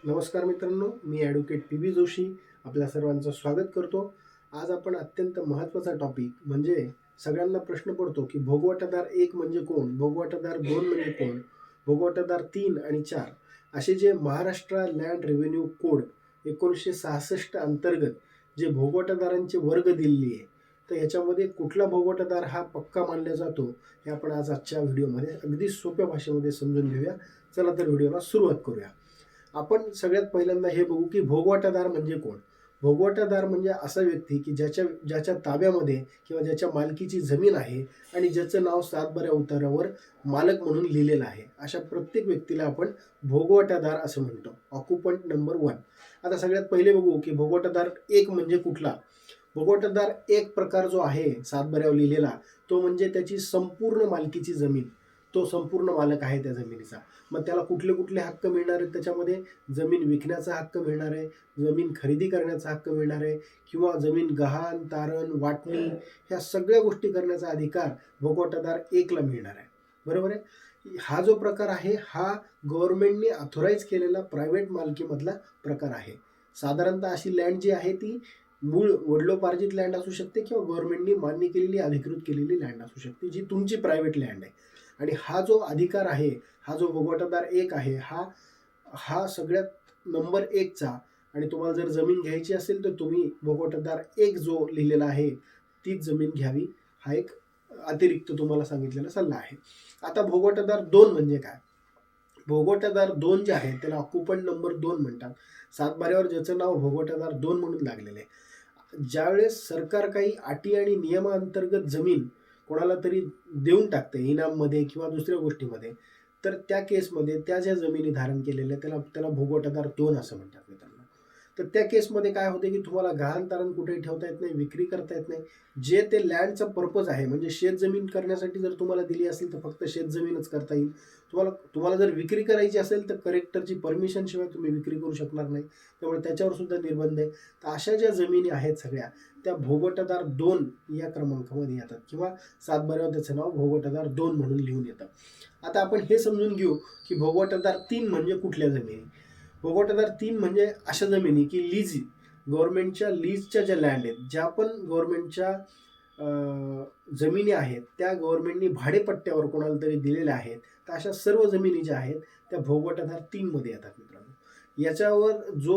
नमस्कार मित्रांनो, मी advocate P बी जोशी आपल्या सर्वांचं स्वागत करतो. आज आपण अत्यंत महत्त्वाचा टॉपिक म्हणजे सगळ्यांना प्रश्न पडतो की भोगवटादार 1 म्हणजे कोण? भोगवटादार 2 म्हणजे कोण? भोगवटादार 3 आणि 4 असे जे महाराष्ट्र लँड रेव्हेन्यू कोड 1966 अंतर्गत जे भोगवटादारांचे वर्ग दिलेली आहे, तर ह्याच्यामध्ये कुठला भोगवटादार हा पक्का मानला जातो हे आपण आजच्या व्हिडिओमध्ये अगदी सोप्या भाषेमध्ये समजून घेऊया. चला तर व्हिडिओला सुरुवात करूया. आपण सगळ्यात पहिल्यांदा हे बघू की भोगवटादार म्हणजे कोण? भोगवटादार म्हणजे असा व्यक्ती की ज्याच्या ज्याच्या ताब्यामध्ये किंवा ज्याच्या मालकीची जमीन आहे आणि ज्याचं नाव सातबाऱ्या उतारावर मालक म्हणून लिहिलेलं आहे, अशा प्रत्येक व्यक्तीला आपण भोगवटादार असं म्हणतो. ऑक्युपंट नंबर 1. आता सगळ्यात पहिले बघू की भोगवटादार 1 म्हणजे कुठला? भोगवटादार एक प्रकार जो आहे सातबाऱ्यावर लिहिलेला, तो म्हणजे त्याची संपूर्ण मालकीची जमीन. तो संपूर्ण मालक आहे त्या जमिनीचा. मग त्याला कुठले कुठले हक्क मिळणार आहेत त्याच्यामध्ये? जमीन विकण्याचा हक्क मिळणार आहे, जमीन खरेदी करण्याचा हक्क मिळणार आहे, किंवा जमीन गहाण, तारण, वाटणी ह्या सगळ्या गोष्टी करण्याचा अधिकार भोगवटादार 1 ला मिळणार आहे. बरोबर आहे? हा जो प्रकार आहे हा गव्हर्नमेंटने ऑथोराईज केलेला प्रायव्हेट मालकीमधला प्रकार आहे. साधारणतः अशी लँड जी आहे ती मूळ वडिलोपार्जित लँड असू शकते किंवा गव्हर्नमेंटनी मान्य केलेली, अधिकृत केलेली लँड असू शकते, जी तुमची प्रायव्हेट लँड आहे. आणि हा जो अधिकार आहे, हा जो भोगवटादार 1 आहे, हा हा सगळ्यात नंबर 1 चा. आणि तुम्हाला जर जमीन घ्यायची असेल तर तुम्ही भोगवटादार 1 जो लिहिलेला आहे तीच जमीन घ्यावी. हा एक अतिरिक्त तुम्हाला सांगितलेला सल्ला आहे. आता भोगवटादार 2 म्हणजे काय? भोगवटादार 2 जे आहे त्याला ऑक्युपंट नंबर 2 म्हणतात. सातबाऱ्यावर ज्याचं नाव भोगवटादार 2 म्हणून लागलेलं आहे. ज्यावेळेस सरकार काही अटी आणि नियमांतर्गत जमीन कोणाला तरी देऊन टाकते इनाममध्ये किंवा दुसऱ्या गोष्टीमध्ये, तर त्या केसमध्ये त्या ज्या जमिनी धारण केलेल्या त्याला त्याला भोगवटादार 2 असं म्हणतात मित्रांनो. तर त्या केसमध्ये काय होते की तुम्हाला गहाण तारण कुठेही ठेवता येत नाही, विक्री करता येत नाही. जे ते लँडचा पर्पज आहे, म्हणजे शेतजमीन करण्यासाठी जर तुम्हाला दिली असेल तर फक्त शेतजमीनच करता येईल. तुम्हाला तुम्हाला जर विक्री करायची असेल तर कलेक्टरची परमिशन शिवाय तुम्ही विक्री करू शकणार नाही. त्यामुळे त्याच्यावर सुद्धा निर्बंध आहे. तर अशा ज्या जमिनी आहेत सगळ्या त्या भोगवटादार 2 या क्रमांकामध्ये येतात, किंवा सातबाऱ्यावर त्याचं नाव भोगवटादार 2 म्हणून लिहून येतं. आता आपण हे समजून घेऊ की भोगवटादार 3 म्हणजे कुठल्या जमिनी? भोगवटादार 3 म्हणजे अशा जमिनी की लीज, गव्हर्नमेंटच्या लीजच्या ज्या लँड आहेत, ज्या पण गव्हर्नमेंटच्या जमिनी आहेत त्या गव्हर्नमेंटनी भाडेपट्ट्यावर कोणाला तरी दिलेल्या आहेत, तर अशा सर्व जमिनी ज्या आहेत त्या भोगवटादार 3 मध्ये येतात मित्रांनो. याच्यावर जो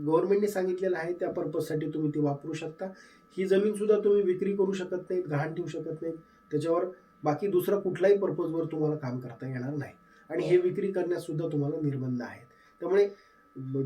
गव्हर्नमेंटने सांगितलेला आहे त्या पर्पजसाठी तुम्ही ती वापरू शकता. ही जमीन सुद्धा तुम्ही विक्री करू शकत नाहीत, गहाण ठेवू शकत नाहीत त्याच्यावर. बाकी दुसरा कुठलाही पर्पजवर तुम्हाला काम करता येणार नाही, आणि हे विक्री करण्यास सुद्धा तुम्हाला निर्बंध आहेत. त्यामुळे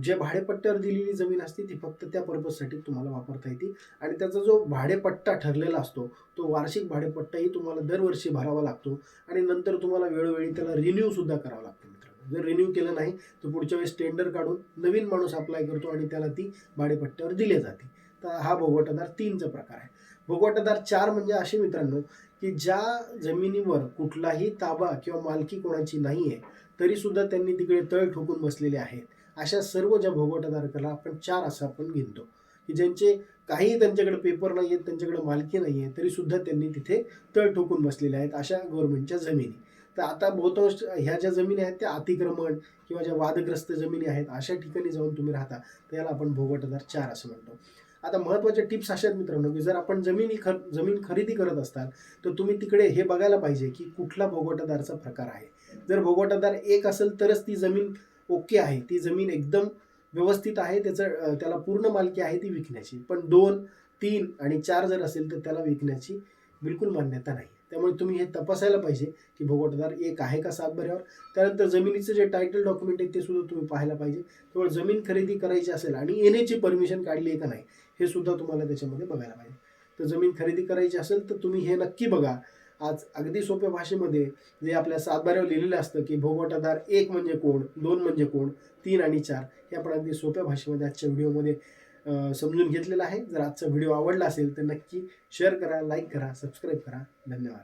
जे भाडेपट्ट्यावर दिलेली जमीन असते ती फक्त त्या पर्पजसाठी तुम्हाला वापरता येते. आणि त्याचा जो भाडेपट्टा ठरलेला असतो तो वार्षिक भाडेपट्टाही तुम्हाला दरवर्षी भरावा लागतो, आणि नंतर तुम्हाला वेळोवेळी त्याला रिन्यू सुद्धा करावा लागतो मित्रांनो. जर रिन्यू केलं नाही तर पुढच्या वेळेस टेंडर काढून नवीन माणूस अप्लाय करतो आणि त्याला ती भाडेपट्ट्यावर दिली जाते. तर हा भोगवटादार 3चा प्रकार आहे. भोगवटादार 4 म्हणजे असे मित्रांनो की ज्या जमिनीवर कुठलाही ताबा किंवा मालकी कोणाची नाही आहे, तरी सुद्धा त्यांनी तिकडे तळ ठोकून बसलेले आहेत. अशा सर्व ज्या भोगवटादाराला आपण 4 असं आपण गिनतो, की ज्यांचे काही त्यांच्याकडे पेपर नाही आहेत, त्यांच्याकडे मालकी नाही आहे, तरी सुद्धा त्यांनी तिथे तळ ठोकून बसलेले आहेत अशा गव्हर्नमेंटच्या जमिनी. तर आता बहुतांश ह्या ज्या जमिनी आहेत त्या अतिक्रमण किंवा ज्या वादग्रस्त जमिनी आहेत अशा ठिकाणी जाऊन तुम्ही राहता, तर याला आपण भोगवटादार 4 असं म्हणतो. आता महत्त्वाच्या टिप्स अशा आहेत मित्रांनो की जर आपण जमीन खरेदी करत असाल तर तुम्ही तिकडे हे बघायला पाहिजे की कुठला भोगवटादारचा प्रकार आहे. जर भोगवटादार 1 असेल तरच ती जमीन ओके आहे, ती जमीन एकदम व्यवस्थित आहे, त्याला पूर्ण मालकी आहे ती विकण्याची. पण 2, 3 आणि 4 जर असेल तर त्याला विकण्याची बिलकुल मान्यता नाही. त्यामुळे तुम्ही हे तपासायला पाहिजे की भोगवटादार 1 आहे का सातबाऱ्यावर. त्यानंतर जमिनीचं जे टायटल डॉक्युमेंट आहे ते सुद्धा तुम्ही पाहायला पाहिजे. केवळ जमीन खरेदी करायची असेल आणि येण्याची परमिशन काढली आहे का नाही हे सुद्धा तुम्हाला त्याच्यामध्ये बघायला पाहिजे. तर जमीन खरेदी करायची असेल तर तुम्ही हे नक्की बघा. आज अगदी सोप्या भाषेमध्ये जे आपल्या सातबाऱ्यावर लिहिलेलं असतं की भोगवटादार 1 म्हणजे कोण, 2 म्हणजे कोण, 3 आणि 4 हे आपण अगदी सोप्या भाषेमध्ये आजच्या व्हिडिओमध्ये समजून घेतलेलं आहे. जर आजचा व्हिडिओ आवडला असेल तर नक्की शेअर करा, लाईक करा, सबस्क्राईब करा. धन्यवाद.